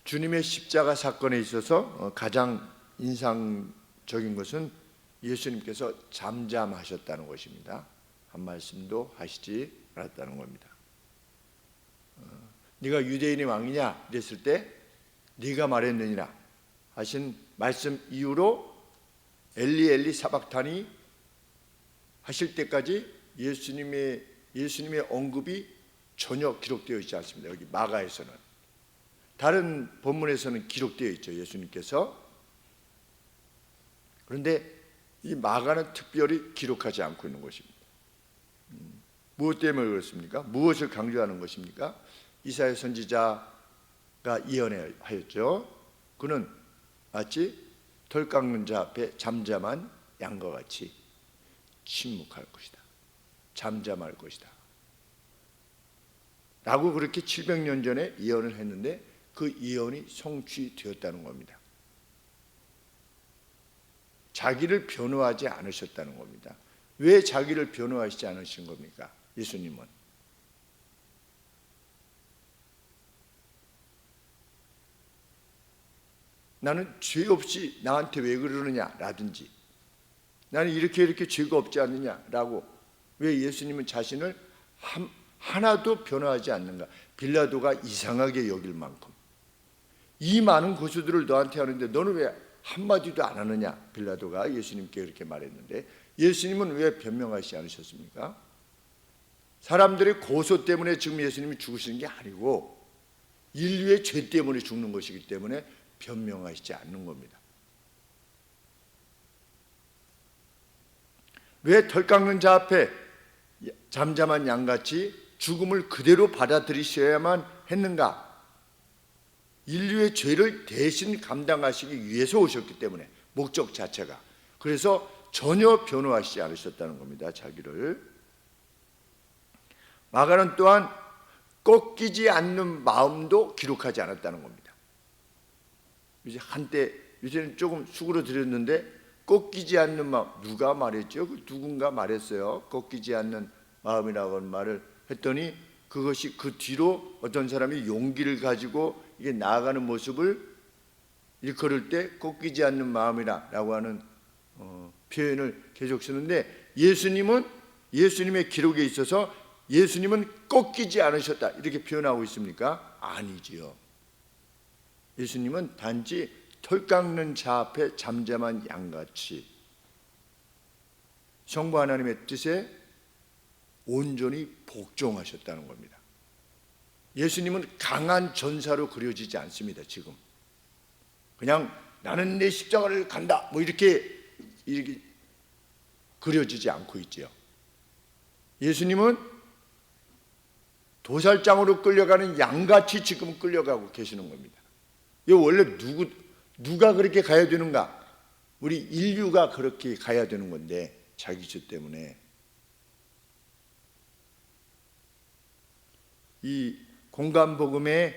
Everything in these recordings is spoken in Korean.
주님의 십자가 사건에 있어서 가장 인상적인 것은 예수님께서 잠잠하셨다는 것입니다. 한 말씀도 하시지 않았다는 겁니다. 네가 유대인의 왕이냐 이랬을 때 네가 말했느니라 하신 말씀 이후로 엘리 엘리 사박타니 하실 때까지 예수님의 언급이 전혀 기록되어 있지 않습니다. 여기 마가에서는. 다른 본문에서는 기록되어 있죠, 예수님께서. 그런데 이 마가는 특별히 기록하지 않고 있는 것입니다. 무엇 때문에 그렇습니까? 무엇을 강조하는 것입니까? 이사야 선지자가 예언하였죠. 그는 마치 털 깎는 자 앞에 잠잠한 양과 같이 침묵할 것이다. 잠잠할 것이다. 라고 그렇게 700년 전에 예언을 했는데 그 예언이 성취되었다는 겁니다. 자기를 변호하지 않으셨다는 겁니다. 왜 자기를 변호하시지 않으신 겁니까? 예수님은. 나는 죄 없이 나한테 왜 그러느냐 라든지 나는 이렇게 죄가 없지 않느냐라고 왜 예수님은 자신을 하나도 변호하지 않는가? 빌라도가 이상하게 여길 만큼 이 많은 고소들을 너한테 하는데 너는 왜 한마디도 안 하느냐? 빌라도가 예수님께 그렇게 말했는데 예수님은 왜 변명하시지 않으셨습니까? 사람들의 고소 때문에 지금 예수님이 죽으시는 게 아니고 인류의 죄 때문에 죽는 것이기 때문에 변명하시지 않는 겁니다. 왜 털 깎는 자 앞에 잠잠한 양같이 죽음을 그대로 받아들이셔야만 했는가? 인류의 죄를 대신 감당하시기 위해서 오셨기 때문에 목적 자체가. 그래서 전혀 변호하시지 않으셨다는 겁니다. 자기를. 마가는 또한 꺾이지 않는 마음도 기록하지 않았다는 겁니다. 이제 한때 요새는 조금 수그러들었는데 꺾이지 않는 마음 누가 말했죠? 누군가 말했어요. 꺾이지 않는 마음이라고 하는 말을 했더니 그것이 그 뒤로 어떤 사람이 용기를 가지고 이게 나아가는 모습을 일컬을 때 꺾이지 않는 마음이라고 하는 표현을 계속 쓰는데 예수님의 기록에 있어서 예수님은 꺾이지 않으셨다 이렇게 표현하고 있습니까? 아니지요. 예수님은 단지 털 깎는 자 앞에 잠잠한 양같이 성부 하나님의 뜻에 온전히 복종하셨다는 겁니다. 예수님은 강한 전사로 그려지지 않습니다. 지금 그냥 나는 내 십자가를 간다 뭐 이렇게 그려지지 않고 있지요. 예수님은 도살장으로 끌려가는 양같이 지금 끌려가고 계시는 겁니다. 이거 원래 누가 그렇게 가야 되는가? 우리 인류가 그렇게 가야 되는 건데 자기 죄 때문에. 이 공간복음의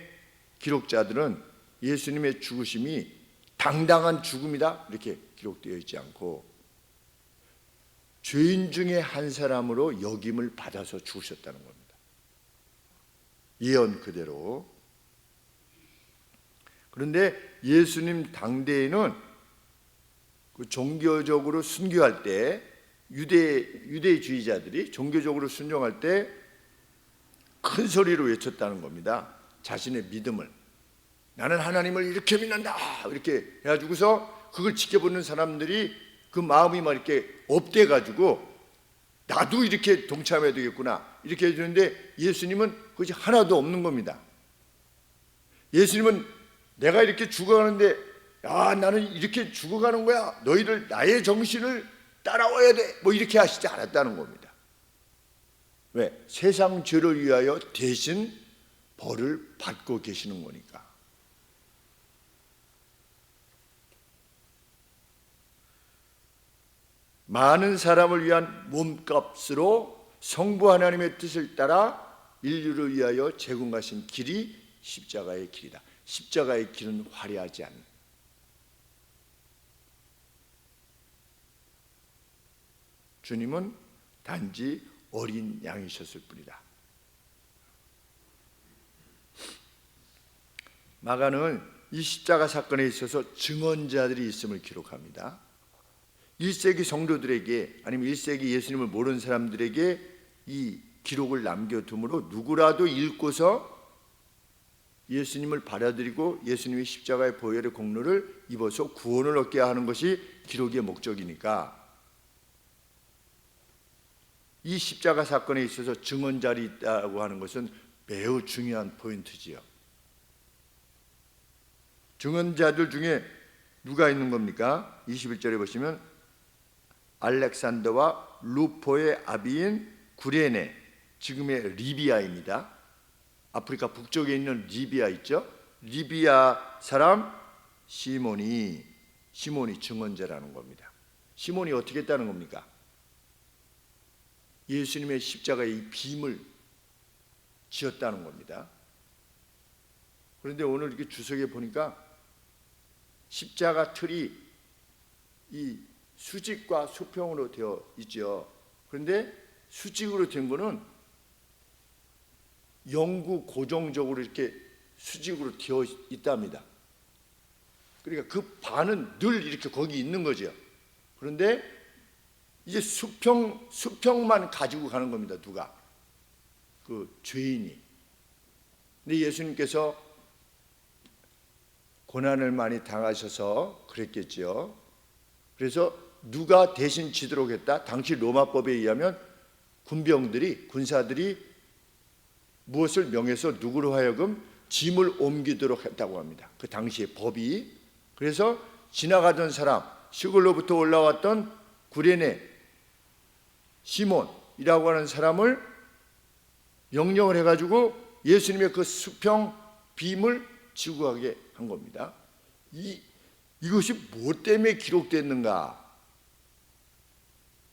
기록자들은 예수님의 죽으심이 당당한 죽음이다 이렇게 기록되어 있지 않고 죄인 중에 한 사람으로 역임을 받아서 죽으셨다는 겁니다. 예언 그대로. 그런데 예수님 당대에는 그 종교적으로 순교할 때 유대주의자들이 종교적으로 순종할 때 큰 소리로 외쳤다는 겁니다. 자신의 믿음을. 나는 하나님을 이렇게 믿는다 이렇게 해가지고서 그걸 지켜보는 사람들이 그 마음이 막 이렇게 업돼가지고 나도 이렇게 동참해야 되겠구나 이렇게 해주는데 예수님은 그것이 하나도 없는 겁니다. 예수님은 내가 이렇게 죽어가는데 야 나는 이렇게 죽어가는 거야 너희들 나의 정신을 따라와야 돼 뭐 이렇게 하시지 않았다는 겁니다. 왜? 세상 죄를 위하여 대신 벌을 받고 계시는 거니까. 많은 사람을 위한 몸값으로 성부 하나님의 뜻을 따라 인류를 위하여 제공하신 길이 십자가의 길이다. 십자가의 길은 화려하지 않는. 주님은 단지 어린 양이셨을 뿐이다. 마가는 이 십자가 사건에 있어서 증언자들이 있음을 기록합니다. 1세기 성도들에게 아니면 1세기 예수님을 모르는 사람들에게 이 기록을 남겨둠으로 누구라도 읽고서 예수님을 받아들이고 예수님의 십자가의 보혈의 공로를 입어서 구원을 얻게 하는 것이 기록의 목적이니까 이 십자가 사건에 있어서 증언자들이 있다고 하는 것은 매우 중요한 포인트지요. 증언자들 중에 누가 있는 겁니까? 21절에 보시면 알렉산더와 루포의 아비인 구레네, 지금의 리비아입니다. 아프리카 북쪽에 있는 리비아 있죠? 리비아 사람 시몬이 증언자라는 겁니다. 시몬이 어떻게 했다는 겁니까? 예수님의 십자가의 이 빔을 지었다는 겁니다. 그런데 오늘 이렇게 주석에 보니까 십자가 틀이 이 수직과 수평으로 되어 있죠. 그런데 수직으로 된 거는 영구 고정적으로 이렇게 수직으로 되어 있답니다. 그러니까 그 반은 늘 이렇게 거기 있는 거죠. 그런데 이제 수평만 가지고 가는 겁니다. 누가? 그 죄인이. 근데 예수님께서 고난을 많이 당하셔서 그랬겠죠. 그래서 누가 대신 지도록 했다? 당시 로마법에 의하면 군사들이 무엇을 명해서 누구로 하여금 짐을 옮기도록 했다고 합니다. 그 당시의 법이. 그래서 지나가던 사람, 시골로부터 올라왔던 구레네 시몬이라고 하는 사람을 명령을 해가지고 예수님의 그 수평 빔을 지고 가게 한 겁니다. 이것이 무엇 때문에 기록됐는가?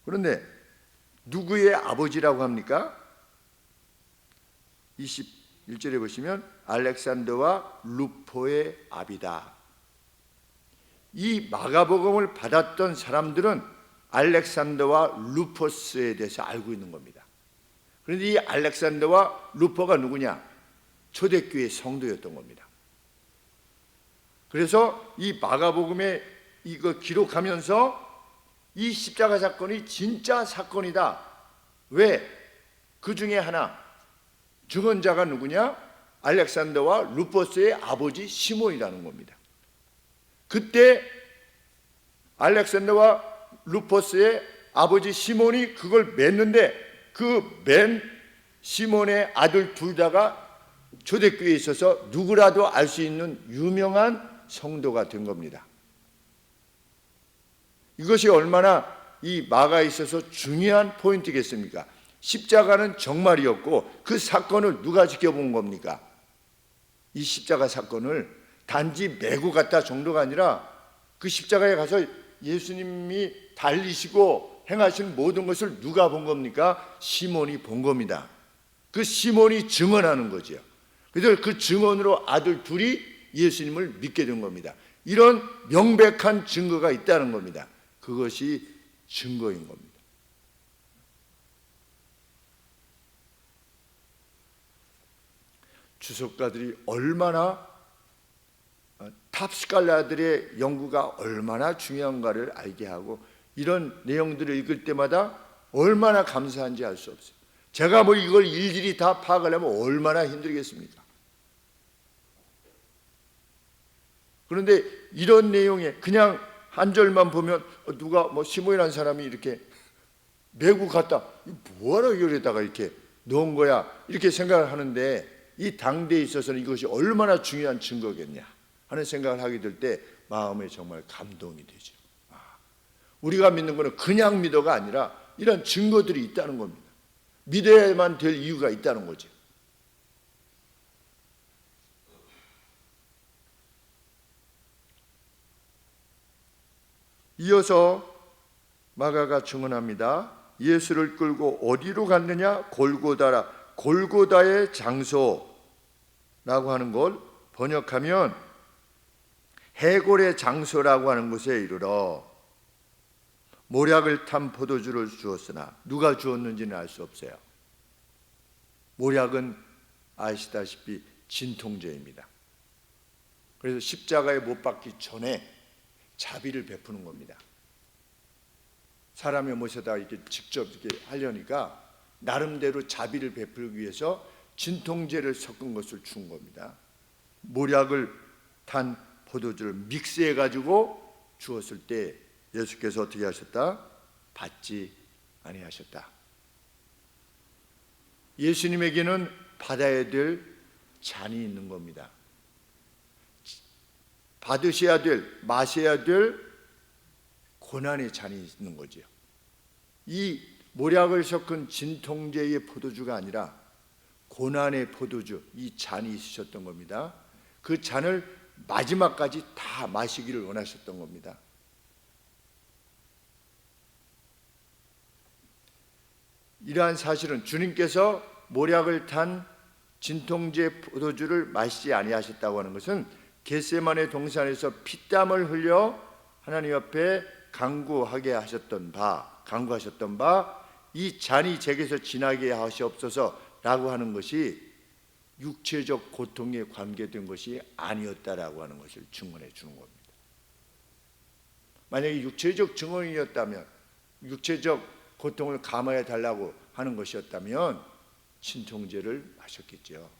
그런데 누구의 아버지라고 합니까? 21절에 보시면 알렉산더와 루포의 아비다. 이 마가복음을 받았던 사람들은 알렉산더와 루포스에 대해서 알고 있는 겁니다. 그런데 이 알렉산더와 루포가 누구냐? 초대교회 성도였던 겁니다. 그래서 이 마가복음에 이거 기록하면서 이 십자가 사건이 진짜 사건이다. 왜? 그 중에 하나 증언자가 누구냐? 알렉산더와 루포스의 아버지 시몬이라는 겁니다. 그때 알렉산더와 루포스의 아버지 시몬이 그걸 맸는데 그 맨 시몬의 아들 둘 다가 초대교회에 있어서 누구라도 알 수 있는 유명한 성도가 된 겁니다. 이것이 얼마나 이 마가에 있어서 중요한 포인트겠습니까? 십자가는 정말이었고 그 사건을 누가 지켜본 겁니까? 이 십자가 사건을 단지 메고 갔다 정도가 아니라 그 십자가에 가서 예수님이 달리시고 행하신 모든 것을 누가 본 겁니까? 시몬이 본 겁니다. 그 시몬이 증언하는 거죠. 그래서 그 증언으로 아들 둘이 예수님을 믿게 된 겁니다. 이런 명백한 증거가 있다는 겁니다. 그것이 증거인 겁니다. 주석가들이 얼마나 탑스칼라들의 연구가 얼마나 중요한가를 알게 하고 이런 내용들을 읽을 때마다 얼마나 감사한지 알 수 없어요. 제가 뭐 이걸 일일이 다 파악하려면 얼마나 힘들겠습니까? 그런데 이런 내용에 그냥 한 절만 보면 누가 뭐 시몬이라는 사람이 이렇게 메고 갔다 뭐하러 여기다가 이렇게 넣은 거야 이렇게 생각을 하는데 이 당대에 있어서는 이것이 얼마나 중요한 증거겠냐 하는 생각을 하게 될 때 마음에 정말 감동이 되죠. 우리가 믿는 것은 그냥 믿어가 아니라 이런 증거들이 있다는 겁니다. 믿어야만 될 이유가 있다는 거죠. 이어서 마가가 증언합니다. 예수를 끌고 어디로 갔느냐? 골고다라. 골고다의 장소라고 하는 걸 번역하면 해골의 장소라고 하는 곳에 이르러 모략을 탄 포도주를 주었으나 누가 주었는지는 알 수 없어요. 모략은 아시다시피 진통제입니다. 그래서 십자가에 못 박기 전에 자비를 베푸는 겁니다. 사람의 모셔다 이렇게 직접 이렇게 하려니까 나름대로 자비를 베풀기 위해서 진통제를 섞은 것을 준 겁니다. 모략을 탄 포도주를 믹스해 가지고 주었을 때 예수께서 어떻게 하셨다? 받지 아니하셨다. 예수님에게는 받아야 될 잔이 있는 겁니다. 받으셔야 될, 마셔야 될 고난의 잔이 있는 거죠. 이 모략을 섞은 진통제의 포도주가 아니라 고난의 포도주, 이 잔이 있으셨던 겁니다. 그 잔을 마지막까지 다 마시기를 원하셨던 겁니다. 이러한 사실은 주님께서 모략을 탄 진통제 포도주를 마시지 아니하셨다고 하는 것은 겟세마네 동산에서 피땀을 흘려 하나님 앞에 간구하셨던 바 이 잔이 제게서 지나게 하시옵소서라고 하는 것이 육체적 고통에 관계된 것이 아니었다라고 하는 것을 증언해 주는 겁니다. 만약에 육체적 증언이었다면, 육체적 고통을 감화해 달라고 하는 것이었다면 진통제를 마셨겠죠.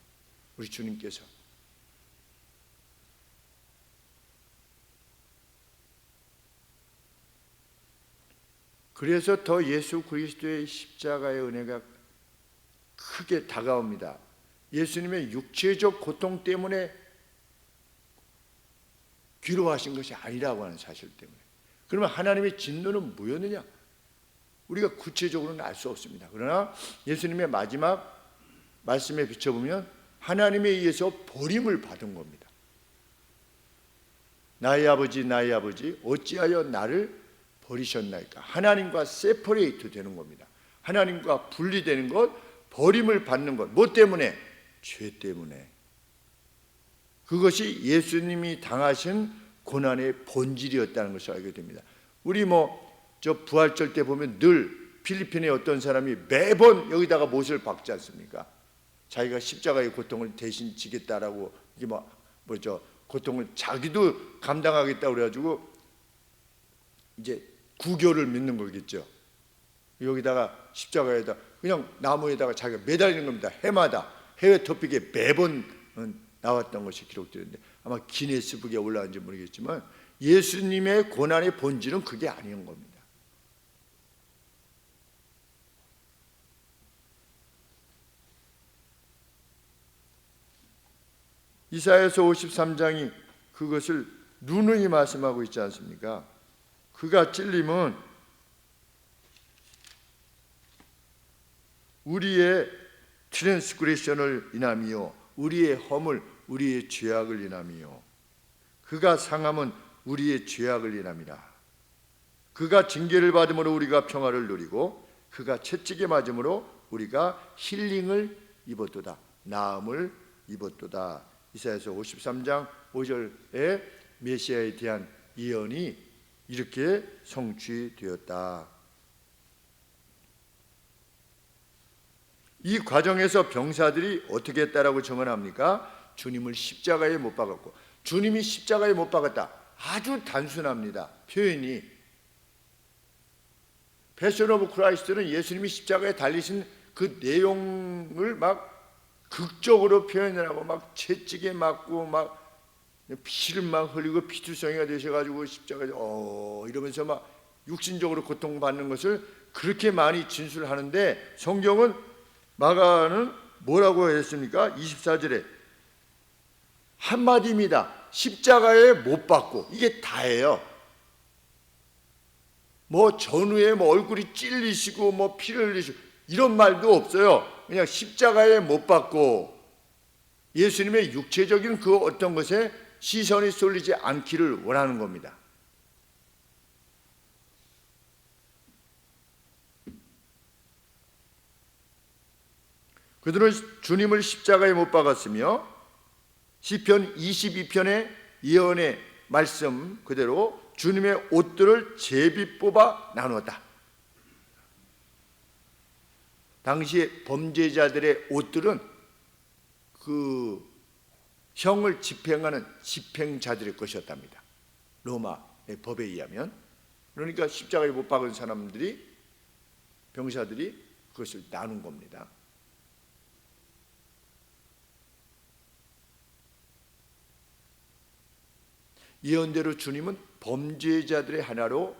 우리 주님께서. 그래서 더 예수 그리스도의 십자가의 은혜가 크게 다가옵니다. 예수님의 육체적 고통 때문에 괴로워하신 것이 아니라고 하는 사실 때문에. 그러면 하나님의 진노는 뭐였느냐? 우리가 구체적으로는 알 수 없습니다. 그러나 예수님의 마지막 말씀에 비춰보면 하나님에 의해서 버림을 받은 겁니다. 나의 아버지 어찌하여 나를 버리셨나이까? 하나님과 세퍼레이트 되는 겁니다. 하나님과 분리되는 것, 버림을 받는 것. 뭐 때문에? 죄 때문에. 그것이 예수님이 당하신 고난의 본질이었다는 것을 알게 됩니다. 우리 저 부활절 때 보면 늘 필리핀의 어떤 사람이 매번 여기다가 못을 박지 않습니까? 자기가 십자가의 고통을 대신 지겠다라고 이게 고통을 자기도 감당하겠다고 그래가지고 이제 구교를 믿는 거겠죠. 여기다가 십자가에다 그냥 나무에다가 자기가 매달리는 겁니다. 해마다 해외 토픽에 매번 나왔던 것이 기록되는데 아마 기네스북에 올라왔는지 모르겠지만 예수님의 고난의 본질은 그게 아닌 겁니다. 이사야서 53장이 그것을 누누이 말씀하고 있지 않습니까? 그가 찔림은 우리의 트랜스그레션을 인함이요 우리의 허물 우리의 죄악을 인함이요 그가 상함은 우리의 죄악을 인함이라. 그가 징계를 받음으로 우리가 평화를 누리고 그가 채찍에 맞음으로 우리가 힐링을 입었도다. 나음을 입었도다. 이사야서 53장 5절에 메시아에 대한 예언이 이렇게 성취되었다. 이 과정에서 병사들이 어떻게 했다라고 증언합니까? 주님을 십자가에 못 박았고, 주님이 십자가에 못 박았다. 아주 단순합니다. 표현이. 패션 오브 크라이스트는 예수님이 십자가에 달리신 그 내용을 막 극적으로 표현을 하고 막 채찍에 맞고 막 피를 막 흘리고 피투성이가 되셔가지고 십자가에 이러면서 막 육신적으로 고통받는 것을 그렇게 많이 진술하는데 성경은 마가는 뭐라고 했습니까? 24절에 한마디입니다. 십자가에 못 박고. 이게 다예요. 전후에 얼굴이 찔리시고 피를 흘리시고 이런 말도 없어요. 그냥 십자가에 못 박고 예수님의 육체적인 그 어떤 것에 시선이 쏠리지 않기를 원하는 겁니다. 그들은 주님을 십자가에 못 박았으며 시편 22편의 예언의 말씀 그대로 주님의 옷들을 제비 뽑아 나누었다. 당시에 범죄자들의 옷들은 그 형을 집행하는 집행자들의 것이었답니다. 로마의 법에 의하면. 그러니까 십자가에 못 박은 사람들이, 병사들이 그것을 나눈 겁니다. 예언대로 주님은 범죄자들의 하나로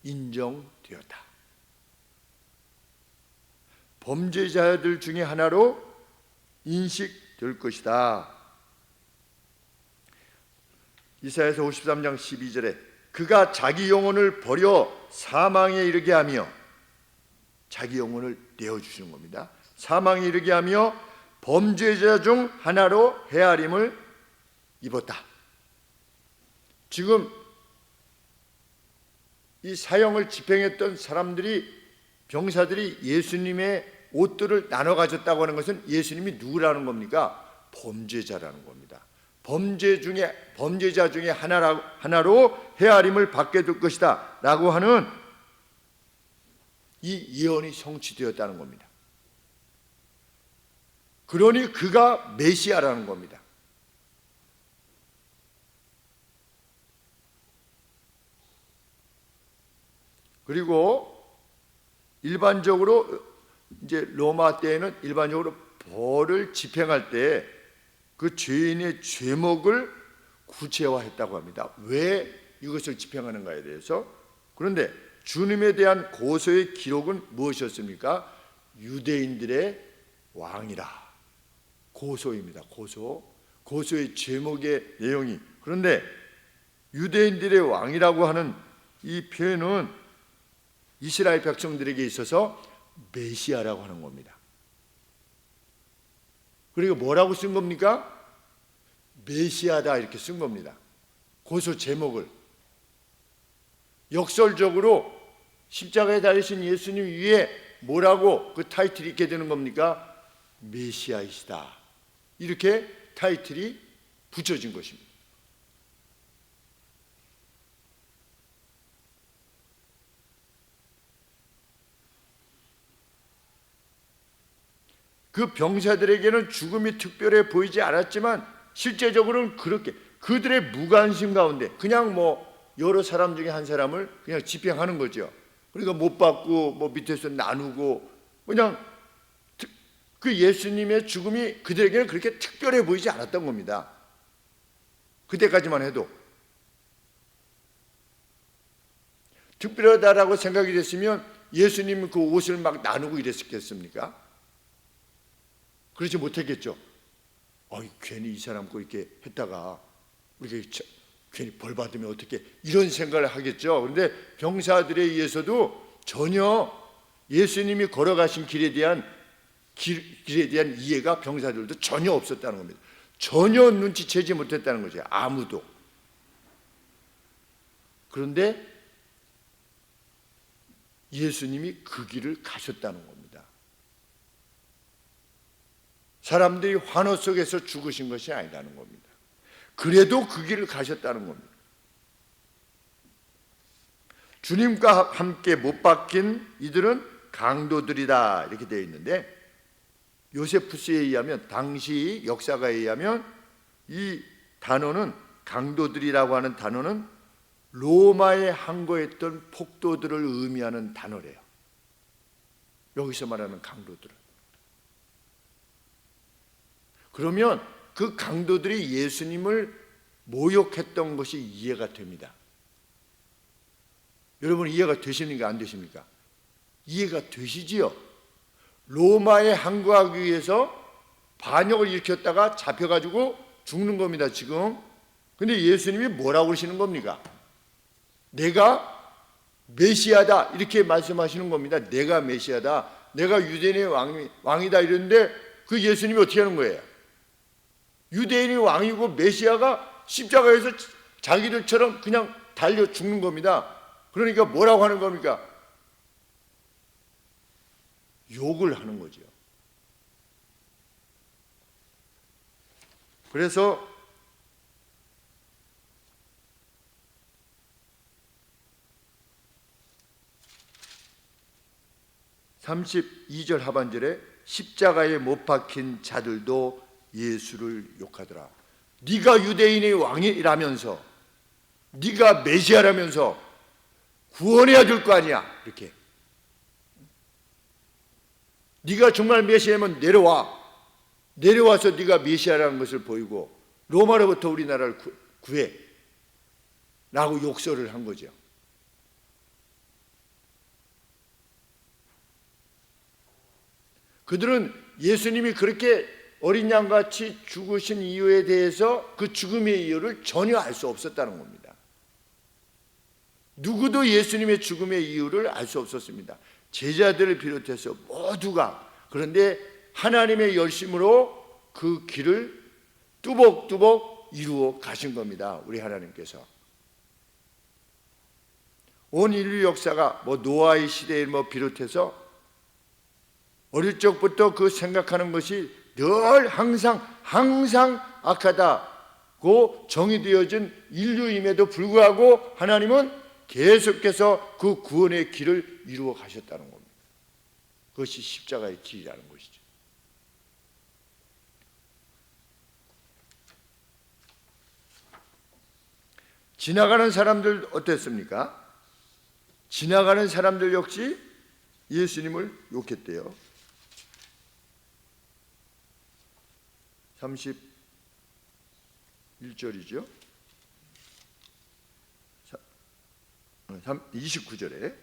인정되었다. 범죄자들 중에 하나로 인식될 것이다. 이사야서 53장 12절에 그가 자기 영혼을 버려 사망에 이르게 하며, 자기 영혼을 내어주시는 겁니다. 사망에 이르게 하며 범죄자 중 하나로 헤아림을 입었다. 지금 이 사형을 집행했던 사람들이, 병사들이 예수님의 옷들을 나눠 가졌다고 하는 것은 예수님이 누구라는 겁니까? 범죄자라는 겁니다. 범죄자 중에 하나로 헤아림을 받게 될 것이다 라고 하는 이 예언이 성취되었다는 겁니다. 그러니 그가 메시아라는 겁니다. 그리고 일반적으로 이제 로마 때에는 일반적으로 벌을 집행할 때 그 죄인의 죄목을 구체화했다고 합니다. 왜 이것을 집행하는가에 대해서. 그런데 주님에 대한 고소의 기록은 무엇이었습니까? 유대인들의 왕이라. 고소입니다. 고소의 제목의 내용이. 그런데 유대인들의 왕이라고 하는 이 표현은 이스라엘 백성들에게 있어서 메시아라고 하는 겁니다. 그리고 뭐라고 쓴 겁니까? 메시아다 이렇게 쓴 겁니다. 고소 제목을. 역설적으로 십자가에 달리신 예수님 위에 뭐라고 그 타이틀이 있게 되는 겁니까? 메시아이시다. 이렇게 타이틀이 붙여진 것입니다. 그 병사들에게는 죽음이 특별해 보이지 않았지만 실제적으로는 그렇게 그들의 무관심 가운데 그냥 여러 사람 중에 한 사람을 그냥 집행하는 거죠. 그러니까 못 받고 밑에서 나누고 그냥 그 예수님의 죽음이 그들에게는 그렇게 특별해 보이지 않았던 겁니다. 그때까지만 해도. 특별하다라고 생각이 됐으면 예수님은 그 옷을 막 나누고 이랬겠습니까? 그러지 못했겠죠. 괜히 이 사람 거 이렇게 했다가 우리가 괜히 벌 받으면 어떻게, 이런 생각을 하겠죠. 그런데 병사들에 의해서도 전혀 예수님이 걸어가신 길에 대한 이해가 병사들도 전혀 없었다는 겁니다. 전혀 눈치채지 못했다는 거죠. 아무도. 그런데 예수님이 그 길을 가셨다는 겁니다. 사람들이 환호 속에서 죽으신 것이 아니라는 겁니다. 그래도 그 길을 가셨다는 겁니다. 주님과 함께 못 박힌 이들은 강도들이다 이렇게 되어 있는데, 요세푸스에 의하면, 당시 역사가에 의하면 이 단어는, 강도들이라고 하는 단어는 로마에 항거했던 폭도들을 의미하는 단어래요. 여기서 말하는 강도들은. 그러면 그 강도들이 예수님을 모욕했던 것이 이해가 됩니다. 여러분 이해가 되십니까? 안 되십니까? 이해가 되시지요? 로마에 항거하기 위해서 반역을 일으켰다가 잡혀가지고 죽는 겁니다 지금. 근데 예수님이 뭐라고 그러시는 겁니까? 내가 메시아다 이렇게 말씀하시는 겁니다. 내가 메시아다, 내가 유대인의 왕이다 이랬는데 그 예수님이 어떻게 하는 거예요? 유대인이 왕이고 메시아가 십자가에서 자기들처럼 그냥 달려 죽는 겁니다. 그러니까 뭐라고 하는 겁니까? 욕을 하는 거죠. 그래서 (32절) 하반절에 십자가에 못 박힌 자들도 예수를 욕하더라. 네가 유대인의 왕이라면서, 네가 메시아라면서 구원해야 될 거 아니야. 이렇게. 네가 정말 메시아면 내려와서 네가 메시아라는 것을 보이고 로마로부터 우리나라를 구해 라고 욕설을 한 거죠. 그들은 예수님이 그렇게 어린 양같이 죽으신 이유에 대해서 그 죽음의 이유를 전혀 알 수 없었다는 겁니다. 누구도 예수님의 죽음의 이유를 알 수 없었습니다. 제자들을 비롯해서 모두가. 그런데 하나님의 열심으로 그 길을 뚜벅뚜벅 이루어 가신 겁니다. 우리 하나님께서. 온 인류 역사가 노아의 시대를 비롯해서 어릴 적부터 그 생각하는 것이 늘 항상 악하다고 정의되어진 인류임에도 불구하고 하나님은 계속해서 그 구원의 길을 이루어 가셨다는 겁니다. 그것이 십자가의 길이라는 것이죠. 지나가는 사람들 어땠습니까? 지나가는 사람들 역시 예수님을 욕했대요. 31절이죠. 29절에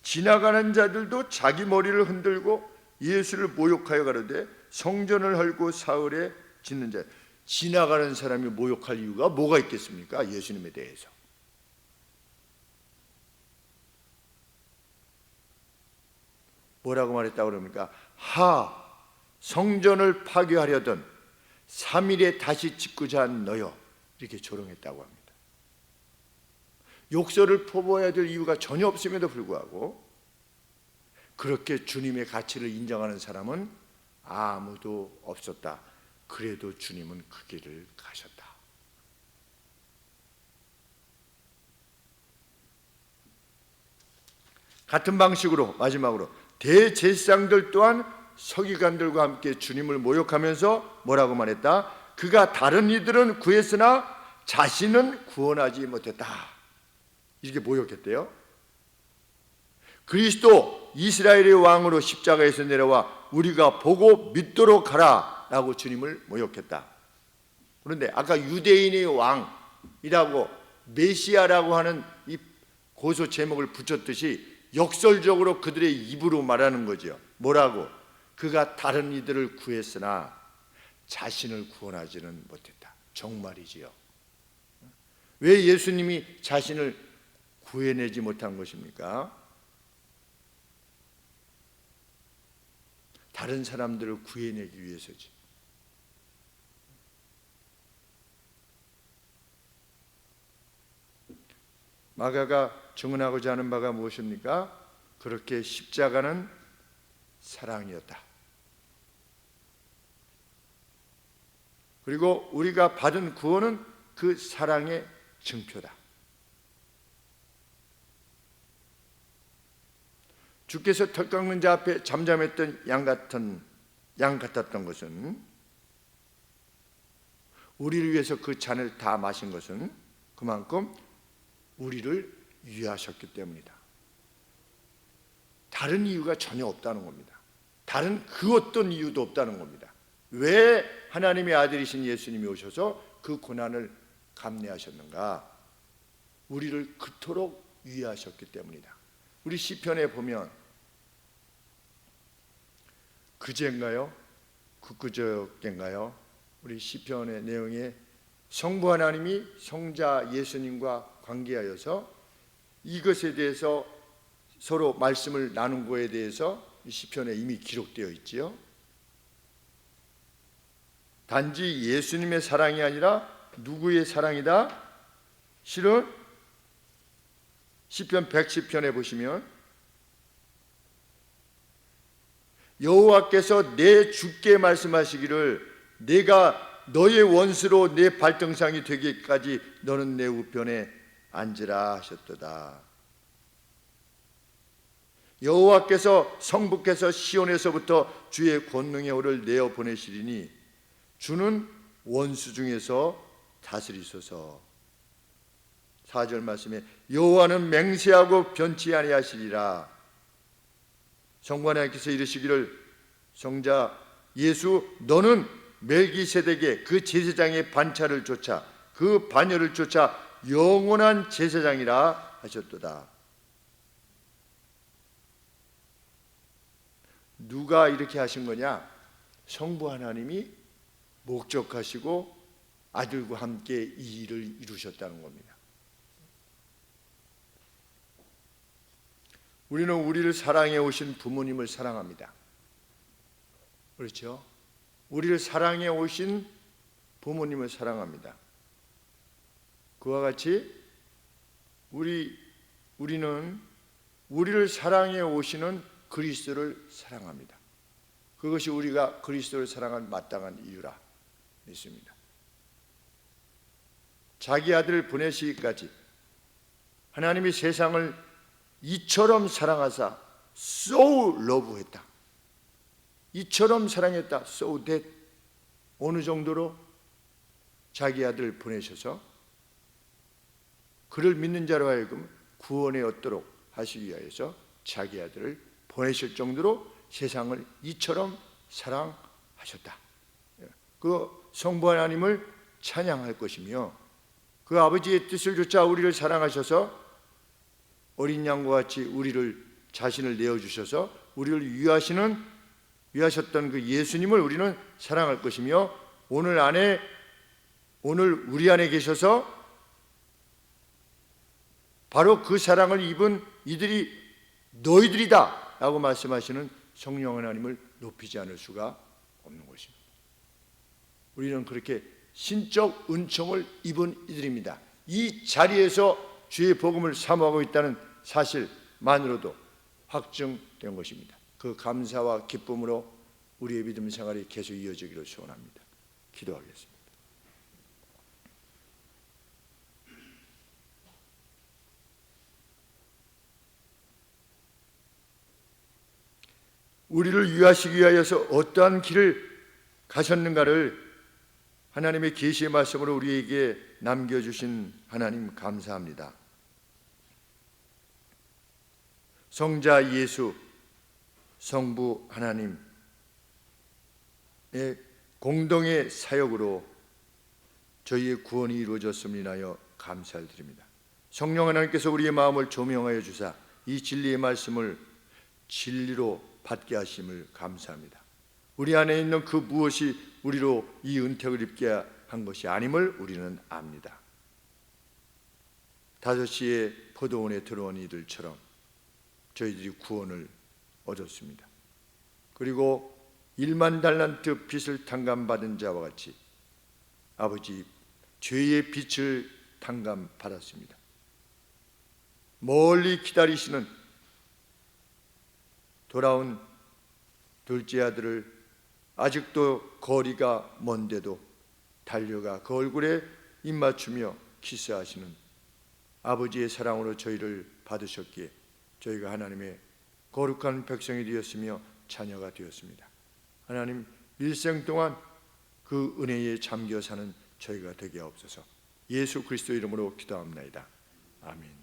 지나가는 자들도 자기 머리를 흔들고 예수를 모욕하여 가로되 성전을 헐고 사흘에 짓는 자. 지나가는 사람이 모욕할 이유가 뭐가 있겠습니까? 예수님에 대해서. 뭐라고 말했다고 그럽니까? 성전을 파괴하려던 3일에 다시 짓고자 한 너여, 이렇게 조롱했다고 합니다. 욕설을 퍼부어야 될 이유가 전혀 없음에도 불구하고 그렇게 주님의 가치를 인정하는 사람은 아무도 없었다. 그래도 주님은 그 길을 가셨다. 같은 방식으로 마지막으로 대제사장들 또한 서기관들과 함께 주님을 모욕하면서 뭐라고 말했다? 그가 다른 이들은 구했으나 자신은 구원하지 못했다. 이렇게 모욕했대요. 그리스도 이스라엘의 왕으로 십자가에서 내려와 우리가 보고 믿도록 하라 라고 주님을 모욕했다. 그런데 아까 유대인의 왕이라고 메시아라고 하는 이 고소 제목을 붙였듯이 역설적으로 그들의 입으로 말하는 거죠. 뭐라고? 그가 다른 이들을 구했으나 자신을 구원하지는 못했다. 정말이지요. 왜 예수님이 자신을 구해내지 못한 것입니까? 다른 사람들을 구해내기 위해서지. 마가가 증언하고자 하는 바가 무엇입니까? 그렇게 십자가는 사랑이었다. 그리고 우리가 받은 구원은 그 사랑의 증표다. 주께서 털 깎는 자 앞에 잠잠했던 양 같았던 것은, 우리를 위해서 그 잔을 다 마신 것은 그만큼 우리를 위하셨기 때문이다. 다른 이유가 전혀 없다는 겁니다. 다른 그 어떤 이유도 없다는 겁니다. 왜 하나님의 아들이신 예수님이 오셔서 그 고난을 감내하셨는가? 우리를 그토록 위하셨기 때문이다. 우리 시편에 보면 그제인가요? 그저께인가요? 우리 시편의 내용에 성부 하나님이 성자 예수님과 관계하여서 이것에 대해서 서로 말씀을 나눈 거에 대해서 이 시편에 이미 기록되어 있지요. 단지 예수님의 사랑이 아니라 누구의 사랑이다? 실은 시편 110편에 보시면 여호와께서 내 주께 말씀하시기를 내가 너의 원수로 내 발등상이 되기까지 너는 내 우편에 앉으라 하셨도다. 여호와께서 성부께서 시온에서부터 주의 권능의 호를 내어 보내시리니 주는 원수 중에서 다스리소서. 4절 말씀에 여호와는 맹세하고 변치 아니하시리라. 성부 하나님께서 이르시기를 성자 예수 너는 멜기세덱의 그 제사장의 반차를 쫓아 그 반열을 쫓아 영원한 제사장이라 하셨도다. 누가 이렇게 하신 거냐? 성부 하나님이 목적하시고 아들과 함께 이 일을 이루셨다는 겁니다. 우리는 우리를 사랑해 오신 부모님을 사랑합니다. 그렇죠? 우리를 사랑해 오신 부모님을 사랑합니다. 그와 같이 우리는 우리를 사랑해 오시는 그리스도를 사랑합니다. 그것이 우리가 그리스도를 사랑한 마땅한 이유라 믿습니다. 자기 아들을 보내시기까지 하나님이 세상을 이처럼 사랑하사 so love했다. 이처럼 사랑했다. so that 어느 정도로 자기 아들을 보내셔서 그를 믿는 자로 하여금 구원에 얻도록 하시기 위하여서 자기 아들을 보내실 정도로 세상을 이처럼 사랑하셨다. 그 성부 하나님을 찬양할 것이며 그 아버지의 뜻을 좇아 우리를 사랑하셔서 어린 양과 같이 우리를 자신을 내어주셔서 우리를 위하셨던 그 예수님을 우리는 사랑할 것이며 오늘 우리 안에 계셔서 바로 그 사랑을 입은 이들이 너희들이다 라고 말씀하시는 성령 하나님을 높이지 않을 수가 없는 것입니다. 우리는 그렇게 신적 은총을 입은 이들입니다. 이 자리에서 주의 복음을 사모하고 있다는 사실만으로도 확증된 것입니다. 그 감사와 기쁨으로 우리의 믿음 생활이 계속 이어지기를 소원합니다. 기도하겠습니다. 우리를 위하시기 위하여서 어떠한 길을 가셨는가를 하나님의 계시의 말씀으로 우리에게 남겨주신 하나님 감사합니다. 성자 예수, 성부 하나님의 공동의 사역으로 저희의 구원이 이루어졌음을 인하여 감사를 드립니다. 성령 하나님께서 우리의 마음을 조명하여 주사 이 진리의 말씀을 진리로 받게 하심을 감사합니다. 우리 안에 있는 그 무엇이 우리로 이 은택을 입게 한 것이 아님을 우리는 압니다. 5시에 포도원에 들어온 이들처럼 저희들이 구원을 얻었습니다. 그리고 1만 달란트 빚을 탕감받은 자와 같이 아버지 죄의 빚을 탕감받았습니다. 멀리 기다리시는 돌아온 둘째 아들을 아직도 거리가 먼데도 달려가 그 얼굴에 입맞추며 키스하시는 아버지의 사랑으로 저희를 받으셨기에 저희가 하나님의 거룩한 백성이 되었으며 자녀가 되었습니다. 하나님 일생 동안 그 은혜에 잠겨 사는 저희가 되게 하옵소서. 예수 그리스도 이름으로 기도합나이다. 아멘.